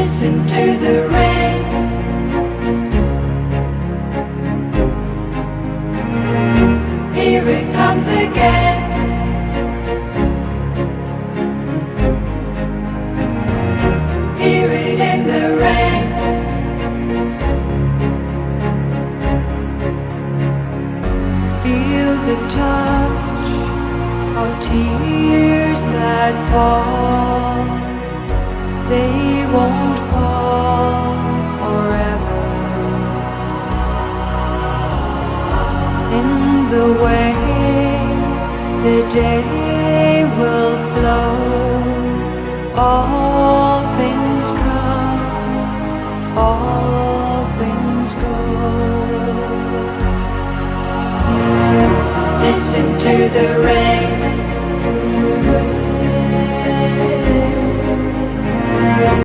Listen to the rain. Here it comes again. Hear it in the rain. Feel the touch of tears that fall. They won't fall forever. In the way the day will flow, all things come, all things go. Listen to the rain.